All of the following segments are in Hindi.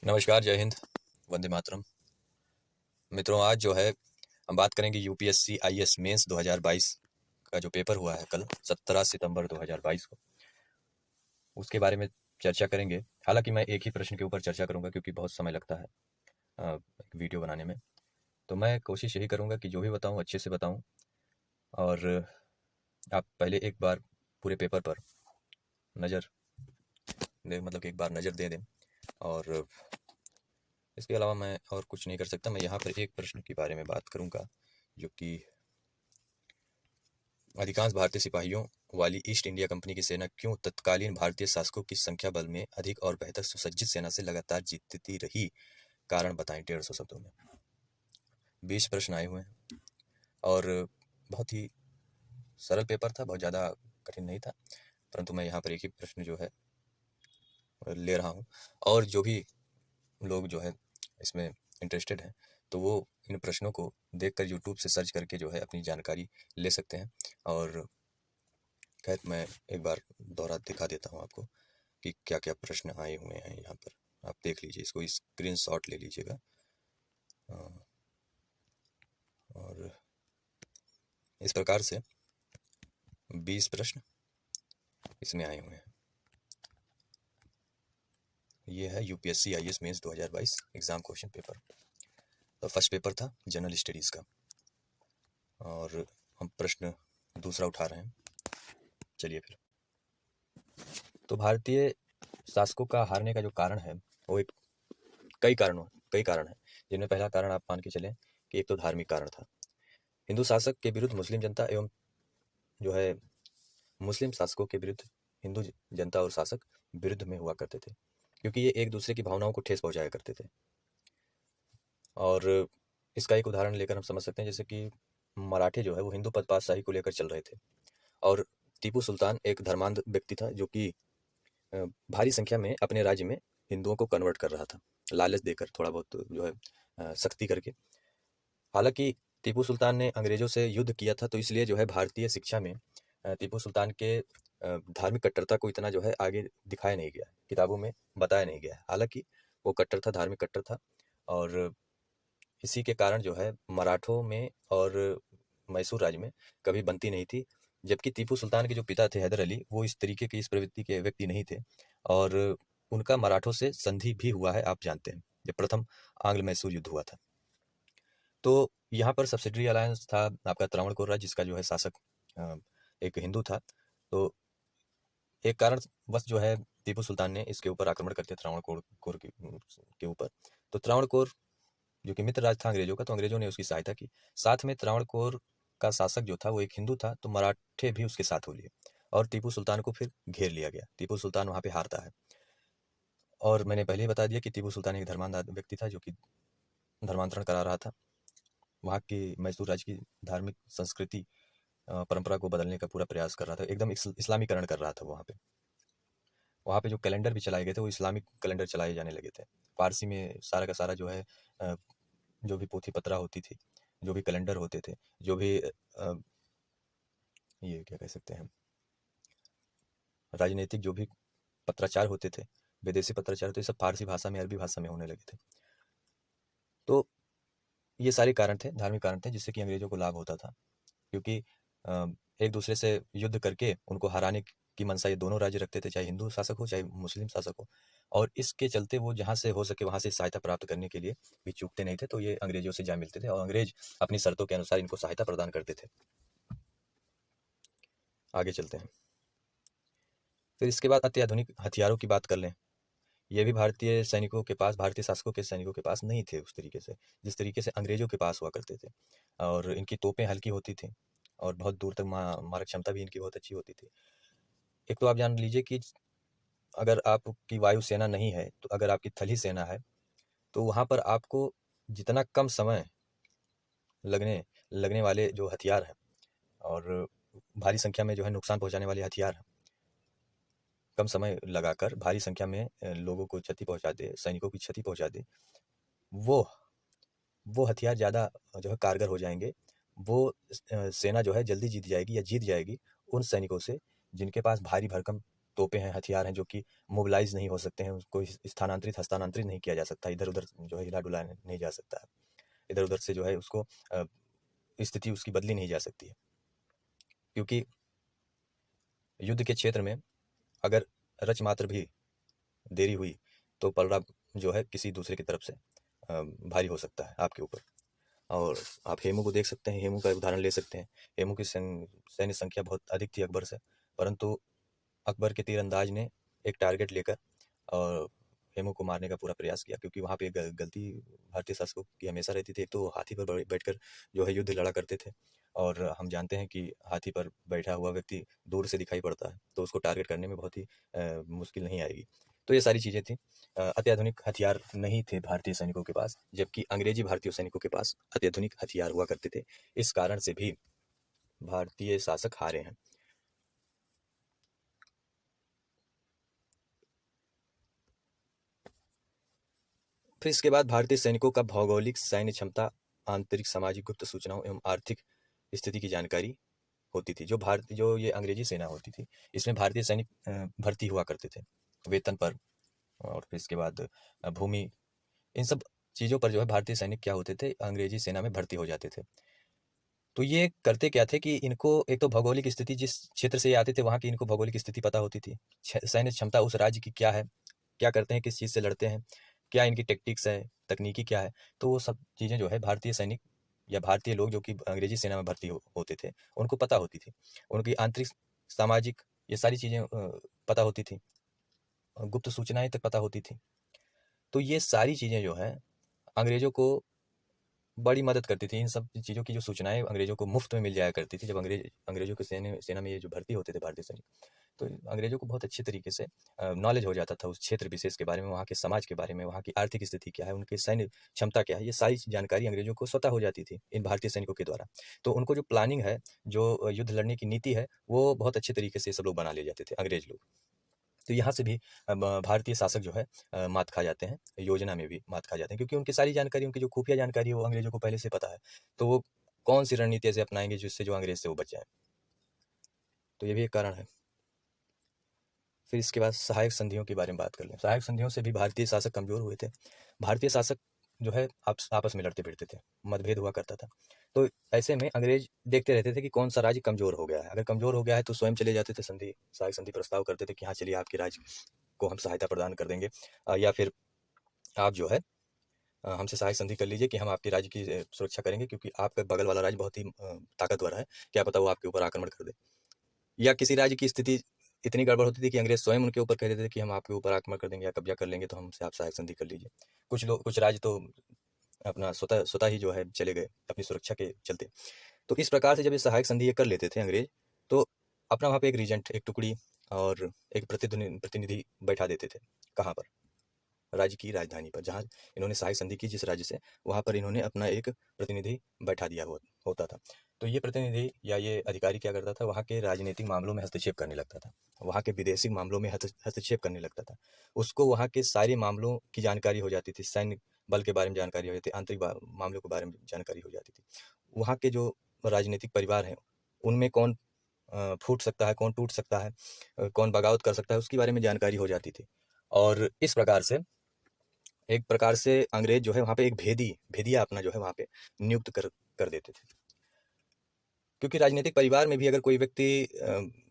नमस्कार, जय हिंद, वंदे मातरम। मित्रों, आज जो है हम बात करेंगे यूपीएससी आईएएस मेंस 2022 का जो पेपर हुआ है कल 17 सितंबर 2022 को, उसके बारे में चर्चा करेंगे। हालांकि मैं एक ही प्रश्न के ऊपर चर्चा करूंगा क्योंकि बहुत समय लगता है एक वीडियो बनाने में। तो मैं कोशिश यही करूंगा कि जो भी बताऊं अच्छे से बताऊं, और आप पहले एक बार पूरे पेपर पर नज़र मतलब कि एक बार नज़र दे दें। और इसके अलावा मैं और कुछ नहीं कर सकता। मैं यहाँ पर एक प्रश्न के बारे में बात करूंगा जो कि अधिकांश भारतीय सिपाहियों वाली ईस्ट इंडिया कंपनी की सेना क्यों तत्कालीन भारतीय शासकों की संख्या बल में अधिक और बेहतर सुसज्जित सेना से लगातार जीतती रही? कारण बताएं 150 शब्दों में। 20 प्रश्न आए हुए हैं और बहुत ही सरल पेपर था, बहुत ज़्यादा कठिन नहीं था, परंतु मैं यहाँ पर एक ही प्रश्न जो है ले रहा हूँ। और जो भी लोग जो है इसमें इंटरेस्टेड हैं तो वो इन प्रश्नों को देखकर यूट्यूब से सर्च करके जो है अपनी जानकारी ले सकते हैं। और खैर, मैं एक बार दोहरा दिखा देता हूँ आपको कि क्या क्या प्रश्न आए हुए हैं। यहाँ पर आप देख लीजिए, इसको स्क्रीनशॉट ले लीजिएगा। और इस प्रकार से 20 प्रश्न इसमें आए हुए हैं। ये है UPSC IAS mains 2022 exam question paper. तो फर्स्ट पेपर था जनरल स्टडीज़ का, और हम प्रश्न दूसरा उठा रहे हैं। चलिए फिर। तो भारतीय शासकों का हारने का जो कारण है वो कई कारण है, जिनमें पहला कारण आप मान के चलें कि एक तो धार्मिक कारण था। हिंदू शासक के विरुद्ध मुस्लिम जनता एवं जो है मुस्लिम शासकों के विरुद्ध हिंदू जनता और शासक विरुद्ध में हुआ करते थे, क्योंकि ये एक दूसरे की भावनाओं को ठेस पहुंचाया करते थे। और इसका एक उदाहरण लेकर हम समझ सकते हैं, जैसे कि मराठे जो है वो हिंदू पातशाही को लेकर चल रहे थे, और टीपू सुल्तान एक धर्मांध व्यक्ति था जो कि भारी संख्या में अपने राज्य में हिंदुओं को कन्वर्ट कर रहा था, लालच देकर, थोड़ा बहुत जो है सख्ती करके। हालांकि टीपू सुल्तान ने अंग्रेजों से युद्ध किया था, तो इसलिए जो है भारतीय शिक्षा में टीपू सुल्तान के धार्मिक कट्टरता को इतना जो है आगे दिखाया नहीं गया, किताबों में बताया नहीं गया। हालांकि वो कट्टर था, धार्मिक कट्टर था, और इसी के कारण जो है मराठों में और मैसूर राज्य में कभी बनती नहीं थी। जबकि टीपू सुल्तान के जो पिता थे हैदर अली, वो इस तरीके की, इस प्रवृत्ति के व्यक्ति नहीं थे, और उनका मराठों से संधि भी हुआ है, आप जानते हैं, जब प्रथम आंग्ल मैसूर युद्ध हुआ था। तो यहाँ पर सब्सिडरी अलायंस था आपका त्रावणकोर राज्य, जिसका जो है शासक एक हिंदू था। तो एक कारण बस जो है टीपू सुल्तान ने इसके ऊपर आक्रमण करते त्रावणकोर के ऊपर। तो त्रावणकोर जो कि मित्र राज था अंग्रेजों का, तो अंग्रेजों ने उसकी सहायता की। साथ में त्रावणकोर का शासक जो था वो एक हिंदू था, तो मराठे भी उसके साथ हो लिए और टीपू सुल्तान को फिर घेर लिया गया। टीपू सुल्तान वहां पे हारता है। और मैंने पहले ही बता दिया कि टीपू सुल्तान एक धर्मांध व्यक्ति था जो कि धर्मांतरण करा रहा था, वहाँ की मैसूर राज्य की धार्मिक संस्कृति परंपरा को बदलने का पूरा प्रयास कर रहा था, एकदम इस्लामीकरण कर रहा था। वहाँ पे जो कैलेंडर भी चलाए गए थे वो इस्लामिक कैलेंडर चलाए जाने लगे थे। फारसी में सारा का सारा जो है जो भी पोथी पत्रा होती थी, जो भी कैलेंडर होते थे, जो भी ये क्या कह सकते हैं, राजनीतिक जो भी पत्राचार होते थे, विदेशी पत्राचार होते, सब फारसी भाषा में, अरबी भाषा में होने लगे थे। तो ये सारे कारण थे, धार्मिक कारण थे, जिससे कि अंग्रेजों को लाभ होता था, क्योंकि एक दूसरे से युद्ध करके उनको हराने की मंशा ये दोनों राज्य रखते थे, चाहे हिंदू शासक हो चाहे मुस्लिम शासक हो। और इसके चलते वो जहाँ से हो सके वहाँ से सहायता प्राप्त करने के लिए भी चूकते नहीं थे। तो ये अंग्रेजों से जा मिलते थे और अंग्रेज अपनी शर्तों के अनुसार इनको सहायता प्रदान करते थे। आगे चलते हैं। फिर इसके बाद अत्याधुनिक हथियारों की बात कर लें। ये भी भारतीय सैनिकों के पास, भारतीय शासकों के सैनिकों के पास नहीं थे उस तरीके से, जिस तरीके से अंग्रेजों के पास हुआ करते थे। और इनकी तोपें हल्की होती थी और बहुत दूर तक मारक क्षमता भी इनकी बहुत अच्छी होती थी। एक तो आप जान लीजिए कि अगर आपकी वायुसेना नहीं है, तो अगर आपकी थल ही सेना है, तो वहाँ पर आपको जितना कम समय लगने लगने वाले जो हथियार हैं और भारी संख्या में जो है नुकसान पहुँचाने वाले हथियार हैं, कम समय लगाकर भारी संख्या में लोगों को क्षति पहुँचा दे, सैनिकों की क्षति पहुँचा दे, वो वो हथियार ज़्यादा जो है कारगर हो जाएंगे। वो सेना जो है जल्दी जीत जाएगी या जीत जाएगी उन सैनिकों से जिनके पास भारी भरकम तोपें हैं, हथियार हैं जो कि मोबिलाइज नहीं हो सकते हैं, उसको स्थानांतरित हस्तांतरित नहीं किया जा सकता, इधर उधर जो है हिला डुला नहीं जा सकता है, इधर उधर से जो है उसको स्थिति उसकी बदली नहीं जा सकती है। क्योंकि युद्ध के क्षेत्र में अगर रच मात्र भी देरी हुई तो पलड़ा जो है किसी दूसरे की तरफ से भारी हो सकता है आपके ऊपर। और आप हेमू को देख सकते हैं, हेमू का उदाहरण ले सकते हैं। हेमू की सैन्य संख्या बहुत अधिक थी अकबर से, परंतु अकबर के तीरंदाज ने एक टारगेट लेकर और हेमू को मारने का पूरा प्रयास किया, क्योंकि वहाँ पे एक गलती भारतीय शासकों की हमेशा रहती थी। एक तो हाथी पर बैठकर जो है युद्ध लड़ा करते थे, और हम जानते हैं कि हाथी पर बैठा हुआ व्यक्ति दूर से दिखाई पड़ता है, तो उसको टारगेट करने में बहुत ही मुश्किल नहीं आएगी। तो ये सारी चीज़ें थी। अत्याधुनिक हथियार नहीं थे भारतीय सैनिकों के पास, जबकि अंग्रेजी भारतीय सैनिकों के पास अत्याधुनिक हथियार हुआ करते थे। इस कारण से भी भारतीय शासक हारे हैं। फिर इसके बाद भारतीय सैनिकों का भौगोलिक सैन्य क्षमता, आंतरिक सामाजिक गुप्त सूचनाओं एवं आर्थिक स्थिति की जानकारी होती थी। जो ये अंग्रेजी सेना होती थी, इसमें भारतीय सैनिक भर्ती हुआ करते थे वेतन पर, और फिर इसके बाद भूमि, इन सब चीज़ों पर जो है भारतीय सैनिक क्या होते थे, अंग्रेजी सेना में भर्ती हो जाते थे। तो ये करते क्या थे कि इनको एक तो भौगोलिक स्थिति, जिस क्षेत्र से ये आते थे वहाँ की इनको भौगोलिक स्थिति पता होती थी, सैन्य क्षमता उस राज्य की क्या है, क्या करते हैं, किस चीज़ से लड़ते हैं, क्या इनकी टेक्टिक्स है, तकनीकी क्या है। तो वो सब चीज़ें जो है भारतीय सैनिक या भारतीय लोग जो कि अंग्रेजी सेना में भर्ती होते थे उनको पता होती थी। उनकी आंतरिक, सामाजिक, ये सारी चीज़ें पता होती थी, गुप्त सूचनाएं तक पता होती थी। तो ये सारी चीज़ें जो हैं अंग्रेज़ों को बड़ी मदद करती थी। इन सब चीज़ों की जो सूचनाएं अंग्रेज़ों को मुफ्त में मिल जाया करती थी। जब अंग्रेज़ों के सेना में ये जो भर्ती होते थे भारतीय सैनिक, तो अंग्रेज़ों को बहुत अच्छे तरीके से नॉलेज हो जाता था उस क्षेत्र विशेष के बारे में, वहाँ के समाज के बारे में, वहाँ की आर्थिक स्थिति क्या है, उनकी सैन्य क्षमता क्या है, ये सारी जानकारी अंग्रेज़ों को स्वतः हो जाती थी इन भारतीय सैनिकों के द्वारा। तो उनको जो प्लानिंग है, जो युद्ध लड़ने की नीति है, वो बहुत अच्छे तरीके से सब लोग बना ले जाते थे, अंग्रेज़ लोग। तो यहाँ से भी भारतीय शासक जो है मात खा जाते हैं, योजना में भी मात खा जाते हैं, क्योंकि उनकी सारी जानकारी, उनकी जो खुफिया जानकारी है वो अंग्रेज़ों को पहले से पता है। तो वो कौन सी रणनीति ऐसे अपनाएंगे जिससे जो अंग्रेज़ से वो बच जाए। तो ये भी एक कारण है। फिर इसके बाद सहायक संधियों के बारे में बात कर लें। सहायक संधियों से भी भारतीय शासक कमज़ोर हुए थे। भारतीय शासक जो है आपस में लड़ते भिड़ते थे, मतभेद हुआ करता था। तो ऐसे में अंग्रेज देखते रहते थे कि कौन सा राज्य कमज़ोर हो गया है। अगर कमज़ोर हो गया है तो स्वयं चले जाते थे, सहायक संधि प्रस्ताव करते थे कि हाँ चलिए आपके राज्य को हम सहायता प्रदान कर देंगे, या फिर आप जो है हमसे सहायक संधि कर लीजिए कि हम आपके राज्य की सुरक्षा करेंगे, क्योंकि आपका बगल वाला राज्य बहुत ही ताकतवर है, क्या पता वो आपके ऊपर आक्रमण कर दे। या किसी राज्य की स्थिति इतनी गड़बड़ होती थी कि अंग्रेज स्वयं उनके ऊपर कह देते थे कि हम आपके ऊपर आक्रमण कर देंगे या कब्जा कर लेंगे, तो हमसे आप सहायक संधि कर लीजिए। कुछ राज्य तो अपना स्वतः स्वतः ही जो है चले गए अपनी सुरक्षा के चलते। तो इस प्रकार से जब ये सहायक संधि ये कर लेते थे अंग्रेज, तो अपना वहाँ पे एक रीजेंट, एक टुकड़ी और एक प्रतिनिधि बैठा देते थे। कहाँ पर? राज्य की राजधानी पर, जहाँ इन्होंने सहायक संधि की जिस राज्य से, वहाँ पर इन्होंने अपना एक प्रतिनिधि बैठा दिया होता था। तो ये प्रतिनिधि या ये अधिकारी क्या करता था, वहाँ के राजनीतिक मामलों में हस्तक्षेप करने लगता था, वहाँ के विदेशी मामलों में हस्तक्षेप करने लगता था। उसको वहाँ के सारे मामलों की जानकारी हो जाती थी, सैन्य बल के बारे में जानकारी हो जाती थी, आंतरिक मामलों के बारे में जानकारी हो जाती थी। वहाँ के जो राजनीतिक परिवार हैं उनमें कौन फूट सकता है, कौन टूट सकता है, कौन बगावत कर सकता है, उसके बारे में जानकारी हो जाती थी। और इस प्रकार से एक प्रकार से अंग्रेज जो है वहाँ पे एक भेदिया अपना जो है वहाँ पे नियुक्त कर देते थे। क्योंकि राजनीतिक परिवार में भी अगर कोई व्यक्ति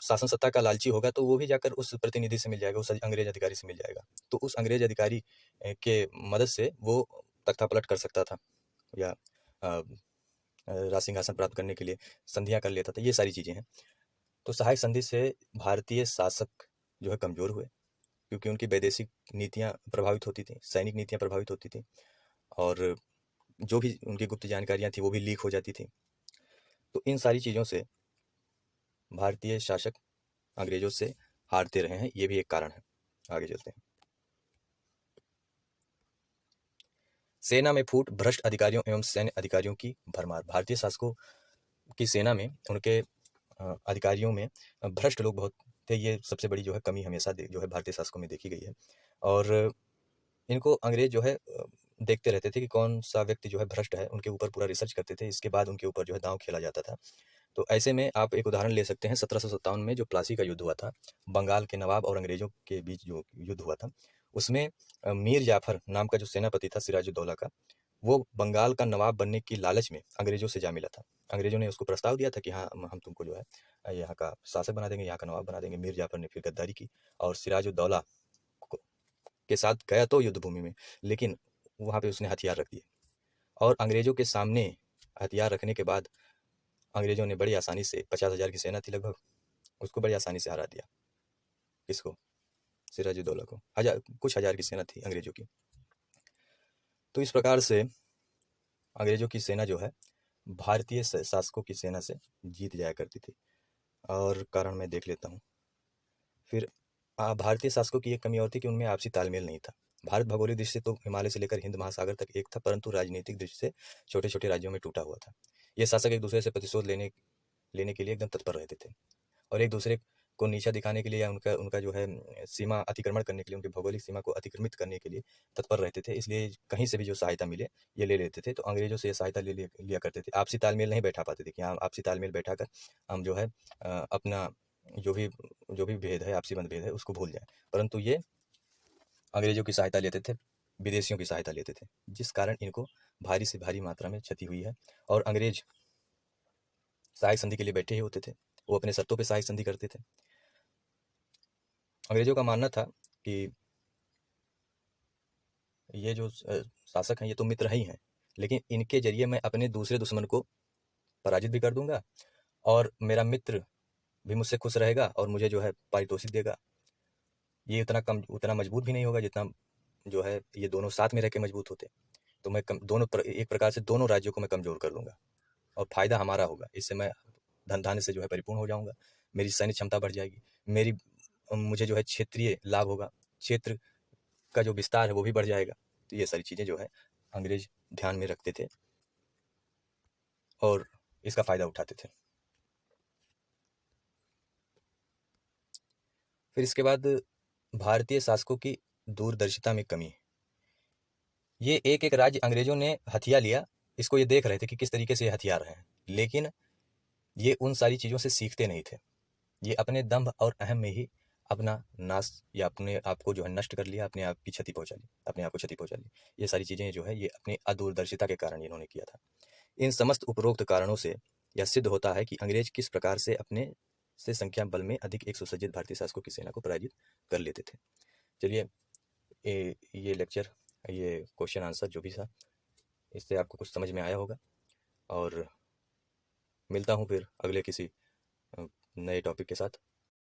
शासन सत्ता का लालची होगा तो वो भी जाकर उस प्रतिनिधि से मिल जाएगा, उस अंग्रेज अधिकारी से मिल जाएगा। तो उस अंग्रेज अधिकारी के मदद से वो तख्ता पलट कर सकता था, या राज सिंहासन प्राप्त करने के लिए संधियाँ कर लेता था। ये सारी चीज़ें हैं। तो सहायक संधि से भारतीय शासक जो है कमज़ोर हुए, क्योंकि उनकी वैदेशिक नीतियाँ प्रभावित होती थी, सैनिक नीतियाँ प्रभावित होती थी, और जो भी उनकी गुप्त जानकारियाँ थी वो भी लीक हो जाती थी। तो इन सारी चीज़ों से भारतीय शासक अंग्रेजों से हारते रहे हैं, ये भी एक कारण है। आगे चलते हैं। सेना में फूट, भ्रष्ट अधिकारियों एवं सैन्य अधिकारियों की भरमार। भारतीय शासकों की सेना में, उनके अधिकारियों में भ्रष्ट लोग बहुत थे। ये सबसे बड़ी जो है कमी हमेशा जो है भारतीय शासकों में देखी गई है। और इनको अंग्रेज जो है देखते रहते थे कि कौन सा व्यक्ति जो है भ्रष्ट है, उनके ऊपर पूरा रिसर्च करते थे, इसके बाद उनके ऊपर जो है दांव खेला जाता था। तो ऐसे में आप एक उदाहरण ले सकते हैं 1757 में जो प्लासी का युद्ध हुआ था, बंगाल के नवाब और अंग्रेजों के बीच जो युद्ध हुआ था, उसमें मीर जाफर नाम का जो सेनापति था सिराजुद्दौला का, वो बंगाल का नवाब बनने की लालच में अंग्रेजों से जा मिला था। अंग्रेजों ने उसको प्रस्ताव दिया था कि हाँ हम तुमको जो है यहाँ का शासक बना देंगे, यहाँ का नवाब बना देंगे। मीर जाफर ने फिर गद्दारी की और सिराजुद्दौला के साथ गया तो युद्ध भूमि में, लेकिन वहाँ पे उसने हथियार रख दिए और अंग्रेजों के सामने हथियार रखने के बाद अंग्रेजों ने बड़ी आसानी से 50,000 की सेना थी लगभग, उसको बड़ी आसानी से हरा दिया। किसको? सिराजुद्दौला को। कुछ हजार की सेना थी अंग्रेजों की। तो इस प्रकार से अंग्रेजों की सेना जो है भारतीय शासकों की सेना से जीत जाया करती थी। और कारण मैं देख लेता हूँ। फिर भारतीय शासकों की एक कमी और थी कि उनमें आपसी तालमेल नहीं था। भारत भौगोलिक दृष्टि से तो हिमालय से लेकर हिंद महासागर तक एक था, परंतु राजनीतिक दृष्टि से छोटे छोटे राज्यों में टूटा हुआ था। ये शासक एक दूसरे से प्रतिशोध लेने के लिए एकदम तत्पर रहते थे और एक दूसरे को नीचा दिखाने के लिए या उनका उनका जो है सीमा अतिक्रमण करने के लिए, उनकी भौगोलिक सीमा को अतिक्रमित करने के लिए तत्पर रहते थे। इसलिए कहीं से भी जो सहायता मिले ये ले लेते थे। तो अंग्रेजों से ये सहायता लिया करते थे। आपसी तालमेल नहीं बैठा पाते थे कि हाँ आपसी तालमेल बैठाकर हम जो है अपना जो भी भेद है, आपसी मतभेद है, उसको भूल जाए। परंतु ये अंग्रेजों की सहायता लेते थे, विदेशियों की सहायता लेते थे, जिस कारण इनको भारी से भारी मात्रा में क्षति हुई है। और अंग्रेज सहायक संधि के लिए बैठे ही होते थे, वो अपने शर्तों पे सहायक संधि करते थे। अंग्रेजों का मानना था कि ये जो शासक हैं ये तो मित्र ही हैं, लेकिन इनके जरिए मैं अपने दूसरे दुश्मन को पराजित भी कर दूंगा और मेरा मित्र भी मुझसे खुश रहेगा और मुझे जो है पारितोषिक देगा। ये उतना मजबूत भी नहीं होगा जितना जो है ये दोनों साथ में रह के मजबूत होते। तो मैं एक प्रकार से दोनों राज्यों को मैं कमजोर कर दूंगा और फायदा हमारा होगा। इससे मैं धन धान्य से जो है परिपूर्ण हो जाऊंगा, मेरी सैन्य क्षमता बढ़ जाएगी, मुझे जो है क्षेत्रीय लाभ होगा, क्षेत्र का जो विस्तार है वो भी बढ़ जाएगा। तो ये सारी चीज़ें जो है अंग्रेज ध्यान में रखते थे और इसका फायदा उठाते थे। फिर इसके बाद भारतीय शासकों की दूरदर्शिता में कमी। ये एक एक राज्य अंग्रेजों ने हथिया लिया, इसको ये देख रहे थे कि किस तरीके से ये हथिया रहे हैं, लेकिन ये उन सारी चीज़ों से सीखते नहीं थे। ये अपने दंभ और अहम में ही अपना नाश या अपने आप को जो है नष्ट कर लिया, अपने आप की क्षति पहुंचा ली, अपने आप को क्षति पहुंचा ली। ये सारी चीज़ें जो है ये अपनी अदूरदर्शिता के कारण इन्होंने किया था। इन समस्त उपरोक्त कारणों से यह सिद्ध होता है कि अंग्रेज किस प्रकार से अपने से संख्या बल में अधिक एक सुसज्जित भारतीय शासकों की सेना को पराजित कर लेते थे। चलिए ये लेक्चर, ये क्वेश्चन आंसर जो भी था, इससे आपको कुछ समझ में आया होगा और मिलता हूँ फिर अगले किसी नए टॉपिक के साथ।